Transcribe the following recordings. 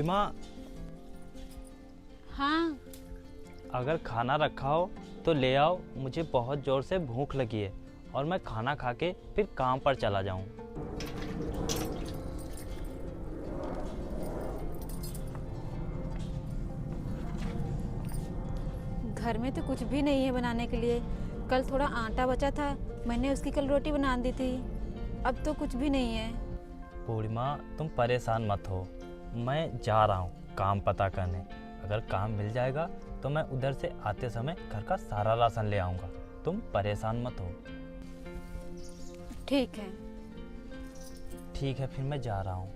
पूर्णिमा, हाँ। अगर खाना रखा हो तो ले आओ, मुझे बहुत ज़ोर से भूख लगी है और मैं खाना खा के फिर काम पर चला जाऊं। घर में तो कुछ भी नहीं है बनाने के लिए। कल थोड़ा आटा बचा था, मैंने उसकी कल रोटी बना दी थी। अब तो कुछ भी नहीं है। पूर्णिमा, तुम परेशान मत हो, मैं जा रहा हूँ काम पता करने। अगर काम मिल जाएगा तो मैं उधर से आते समय घर का सारा राशन ले आऊँगा। तुम परेशान मत हो। ठीक है। ठीक है, फिर मैं जा रहा हूँ।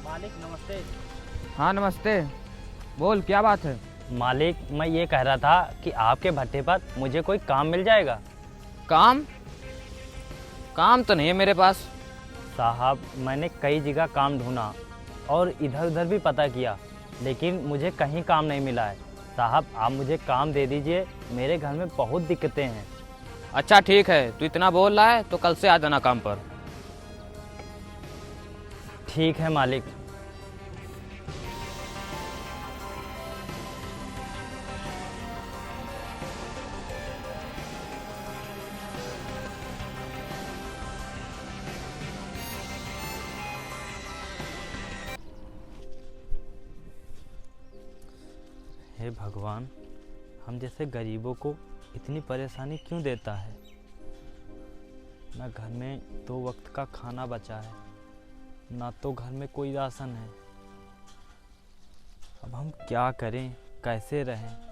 मालिक नमस्ते। हाँ नमस्ते, बोल क्या बात है। मालिक, मैं ये कह रहा था कि आपके भट्टे पर मुझे कोई काम मिल जाएगा। काम? काम तो नहीं है मेरे पास। साहब, मैंने कई जगह काम ढूंढा और इधर उधर भी पता किया, लेकिन मुझे कहीं काम नहीं मिला है। साहब, आप मुझे काम दे दीजिए, मेरे घर में बहुत दिक्कतें हैं। अच्छा ठीक है, तू इतना बोल रहा है तो कल से आ जाना काम पर। ठीक है मालिक। हे भगवान, हम जैसे गरीबों को इतनी परेशानी क्यों देता है। ना घर में 2 वक्त का खाना बचा है, ना तो घर में कोई राशन है। अब हम क्या करें, कैसे रहें।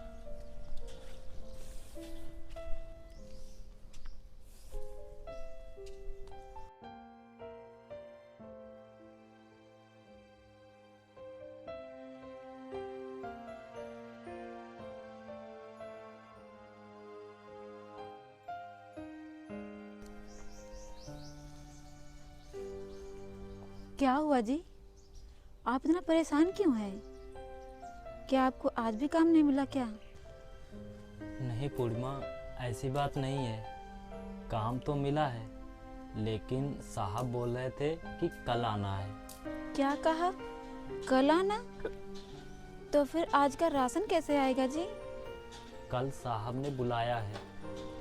क्या हुआ जी? आप इतना परेशान क्यों हैं? क्या आपको आज भी काम नहीं मिला क्या? नहीं पूर्णिमा, ऐसी बात नहीं है। काम तो मिला है, लेकिन साहब बोल रहे थे कि कल आना है। क्या कहा? कल आना? तो फिर आज का राशन कैसे आएगा जी? कल साहब ने बुलाया है।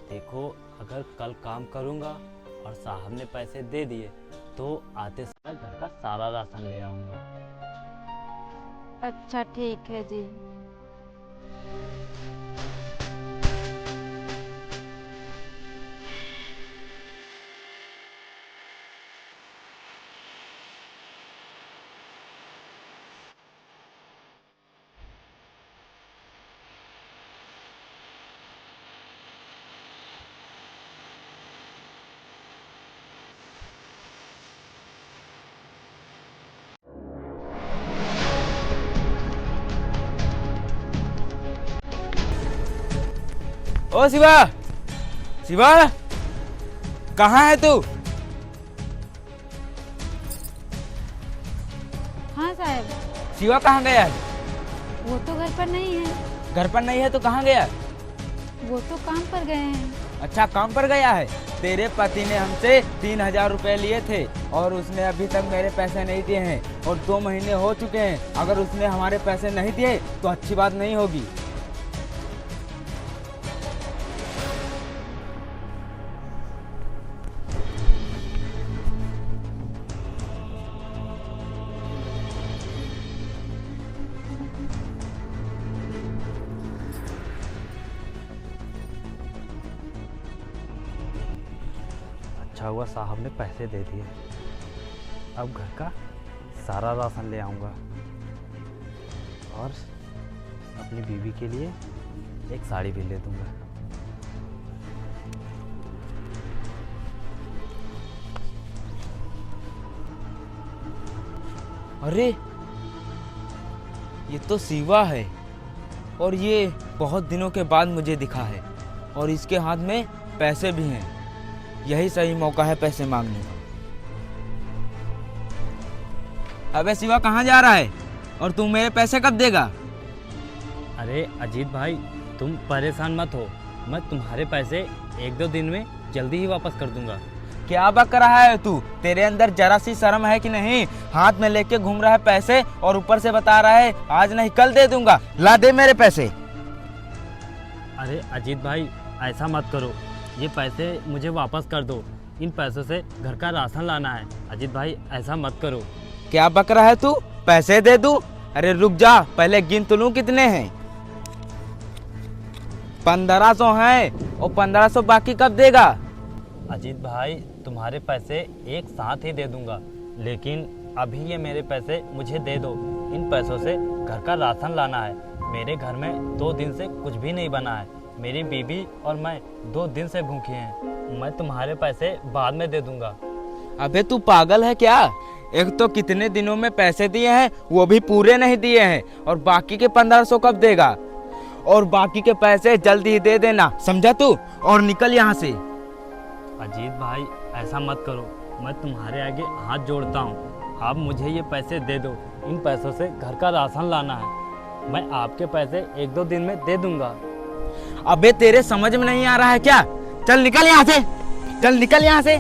देखो, अगर कल काम करूँगा और साहब ने पैसे दे दिए तो आते समय घर का सारा राशन ले आऊँगा। अच्छा ठीक है जी। ओ शिवा, शिवा कहाँ है तू? हाँ साहब। शिवा कहाँ गया है? वो तो घर पर नहीं है। घर पर नहीं है तो कहाँ गया? वो तो काम पर गए हैं। अच्छा, काम पर गया है। तेरे पति ने हमसे 3000 रुपए लिए थे और उसने अभी तक मेरे पैसे नहीं दिए हैं और 2 महीने हो चुके हैं। अगर उसने हमारे पैसे नहीं दिए तो अच्छी बात नहीं होगी। पूछा हुआ साहब ने पैसे दे दिए। अब घर का सारा राशन ले आऊँगा और अपनी बीवी के लिए एक साड़ी भी ले दूँगा। अरे ये तो शिवा है और ये बहुत दिनों के बाद मुझे दिखा है और इसके हाथ में पैसे भी हैं। यही सही मौका है पैसे मांगने का। अबे शिवा कहाँ जा रहा है और तू मेरे पैसे कब देगा? अरे अजीत भाई, तुम परेशान मत हो, मैं तुम्हारे पैसे 1-2 दिन में जल्दी ही वापस कर दूंगा। क्या बक रहा है तू? तेरे अंदर जरा सी शर्म है कि नहीं? हाथ में लेके घूम रहा है पैसे और ऊपर से बता रहा है आज नहीं कल दे दूंगा। ला दे मेरे पैसे। अरे अजीत भाई, ऐसा मत करो, ये पैसे मुझे वापस कर दो। इन पैसों से घर का राशन लाना है। अजीत भाई ऐसा मत करो। क्या बक रहा है तू? पैसे दे दूं? अरे रुक जा, पहले गिन तो लूं कितने हैं। 1500 हैं और 1500 बाकी कब देगा? अजीत भाई, तुम्हारे पैसे एक साथ ही दे दूंगा, लेकिन अभी ये मेरे पैसे मुझे दे दो। इन पैसों से घर का राशन लाना है। मेरे घर में 2 दिन से कुछ भी नहीं बना है। मेरी बीवी और मैं 2 दिन से भूखे हैं। मैं तुम्हारे पैसे बाद में दे दूंगा। अबे तू पागल है क्या? एक तो कितने दिनों में पैसे दिए हैं वो भी पूरे नहीं दिए हैं और बाकी के 1500 कब देगा? और बाकी के पैसे जल्दी ही दे देना, समझा तू? और निकल यहाँ से। अजीत भाई ऐसा मत करो, मैं तुम्हारे आगे हाथ जोड़ता हूँ। आप मुझे ये पैसे दे दो। इन पैसों से घर का राशन लाना है। मैं आपके पैसे 1-2 दिन में दे दूंगा। अबे तेरे समझ में नहीं आ रहा है क्या? चल निकल यहाँ से, चल निकल यहाँ से।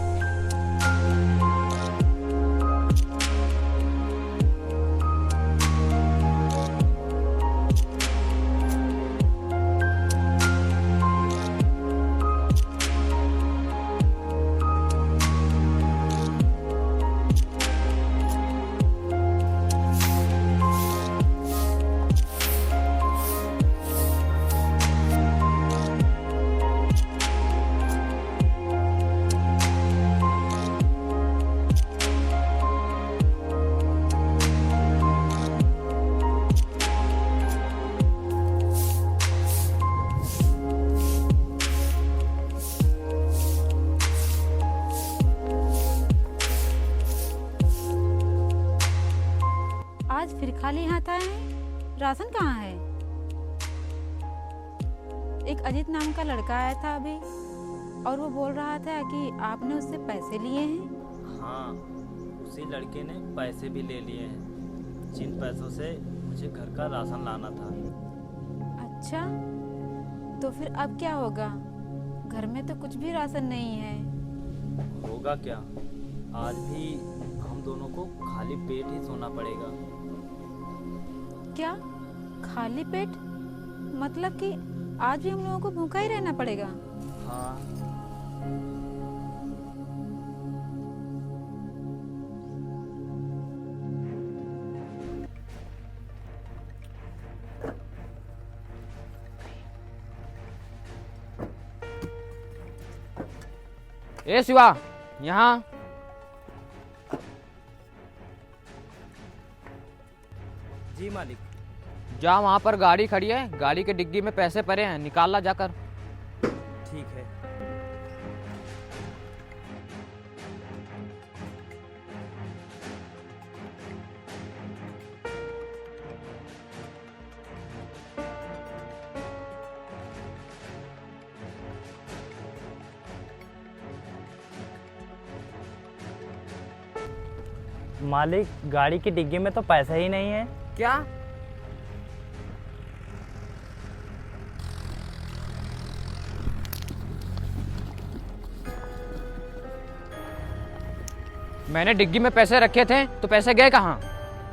आज फिर खाली हाथ आए हैं। राशन कहाँ है? एक अजीत नाम का लड़का आया था अभी और वो बोल रहा था कि आपने उससे पैसे लिए हैं। हाँ, उसी लड़के ने पैसे भी ले लिए हैं, जिन पैसों से मुझे घर का राशन लाना था। अच्छा, तो फिर अब क्या होगा? घर में तो कुछ भी राशन नहीं है। होगा क्या, आज भी हम दोनों को खाली पेट ही सोना पड़ेगा। क्या खाली पेट? मतलब कि आज भी हम लोगों को भूखा ही रहना पड़ेगा? हाँ। ए शिवा, यहाँ। जी मालिक। जा, वहाँ पर गाड़ी खड़ी है, गाड़ी के डिग्गी में पैसे पड़े हैं, निकाल ला जाकर। ठीक है। मालिक, गाड़ी की डिग्गी में तो पैसा ही नहीं है। क्या? मैंने डिग्गी में पैसे रखे थे, तो पैसे गए कहाँ?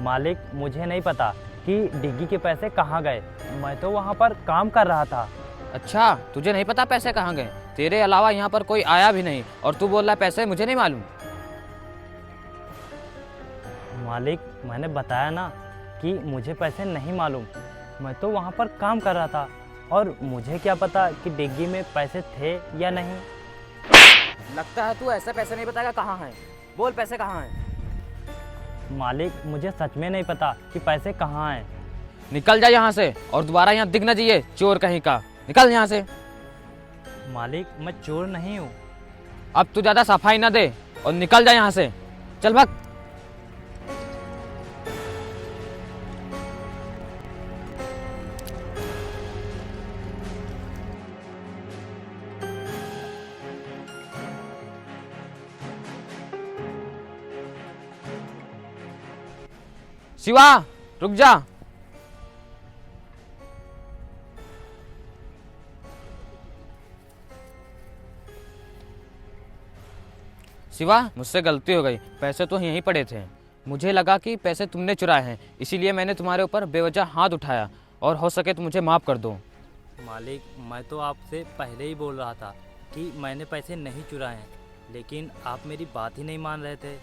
मालिक, मुझे नहीं पता कि डिग्गी के पैसे कहाँ गए। मैं तो वहाँ पर काम कर रहा था। अच्छा, तुझे नहीं पता पैसे कहाँ गए? तेरे अलावा यहाँ पर कोई आया भी नहीं और तू बोल रहा है पैसे मुझे नहीं मालूम। मालिक, मैंने बताया ना कि मुझे पैसे नहीं मालूम। मैं तो वहाँ पर काम कर रहा था और मुझे क्या पता कि डिग्गी में पैसे थे या नहीं। लगता है तू ऐसे पैसे नहीं बताएगा कहाँ हैं। बोल पैसे कहाँ हैं। मालिक मुझे सच में नहीं पता कि पैसे कहाँ हैं। निकल जा यहाँ से और दोबारा यहाँ दिख ना चाहिए, चोर कहीं का। निकल यहाँ से। मालिक मैं चोर नहीं हूँ। अब तू ज़्यादा सफाई ना दे और निकल जा यहाँ से। चल भाग। शिवा रुक जा। शिवा मुझसे गलती हो गई, पैसे तो यहीं पड़े थे। मुझे लगा कि पैसे तुमने चुराए हैं, इसीलिए मैंने तुम्हारे ऊपर बेवजह हाथ उठाया, और हो सके तो मुझे माफ़ कर दो। मालिक मैं तो आपसे पहले ही बोल रहा था कि मैंने पैसे नहीं चुराए हैं, लेकिन आप मेरी बात ही नहीं मान रहे थे।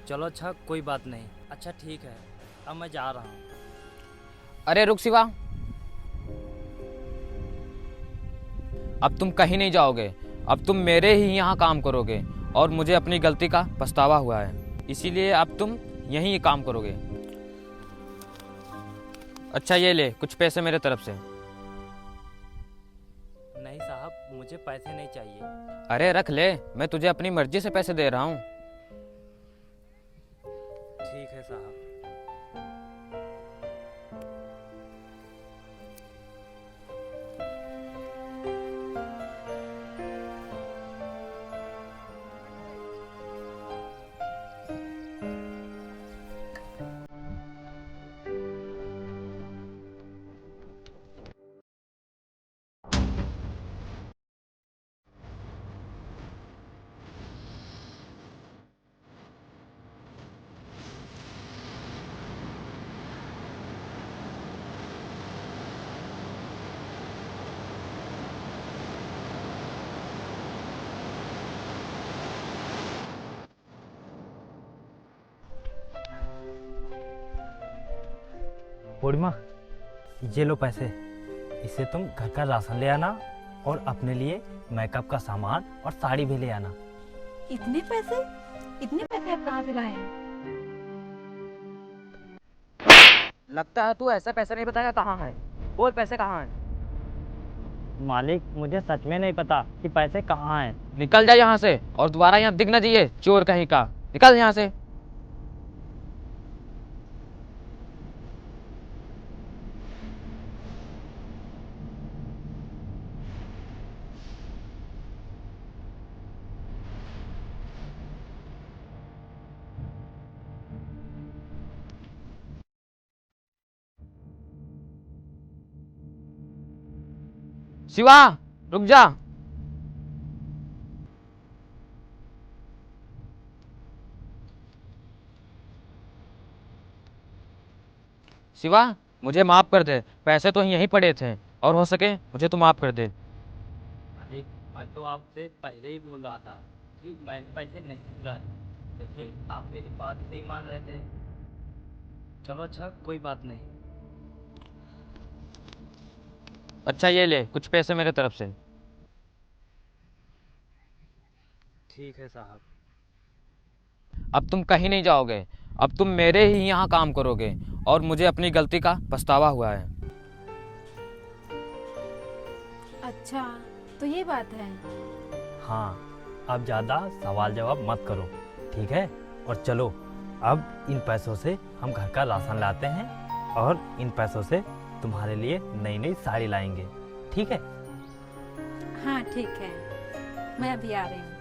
चलो अच्छा कोई बात नहीं। अच्छा ठीक है, अब मैं जा रहा हूँ। अरे रुक शिवा, अब तुम कहीं नहीं जाओगे। अब तुम मेरे ही यहाँ काम करोगे और मुझे अपनी गलती का पछतावा हुआ है, इसीलिए अब तुम यहीं काम करोगे। अच्छा ये ले कुछ पैसे मेरे तरफ से। नहीं साहब मुझे पैसे नहीं चाहिए। अरे रख ले, मैं तुझे अपनी मर्जी से पैसे दे रहा हूँ। ठीक है साहब। पूर्णिमा ये लो पैसे, इससे तुम घर का राशन ले आना और अपने लिए मेकअप का सामान और साड़ी भी ले आना। इतने पैसे आप कहाँ से लाए हैं? लगता है तू ऐसा पैसे नहीं बताएगा कहाँ है। बोल पैसे कहाँ हैं। मालिक मुझे सच में नहीं पता कि पैसे कहाँ हैं। निकल जा यहाँ से और दोबारा यहाँ दिख ना चाहिए, चोर कहीं का। निकल यहाँ से। शिवा रुक जा। शिवा मुझे माफ कर दे, पैसे तो यहीं पड़े थे, और हो सके मुझे तो माफ कर दे। मालिक मैं तो आपसे पहले ही बोल रहा था कि मैंने पैसे नहीं चुराए, लेकिन आप मेरी बात नहीं मान रहे थे। चलो अच्छा कोई बात नहीं। अच्छा ये ले कुछ पैसे मेरे तरफ से। ठीक है साहब। अब तुम कहीं नहीं जाओगे। अब तुम मेरे ही यहाँ काम करोगे और मुझे अपनी गलती का पछतावा हुआ है। अच्छा तो ये बात है। हाँ अब ज़्यादा सवाल जवाब मत करो, ठीक है। और चलो अब इन पैसों से हम घर का राशन लाते हैं और इन पैसों से तुम्हारे लिए नई नई साड़ी लाएंगे, ठीक है। हाँ ठीक है, मैं अभी आ रही हूँ।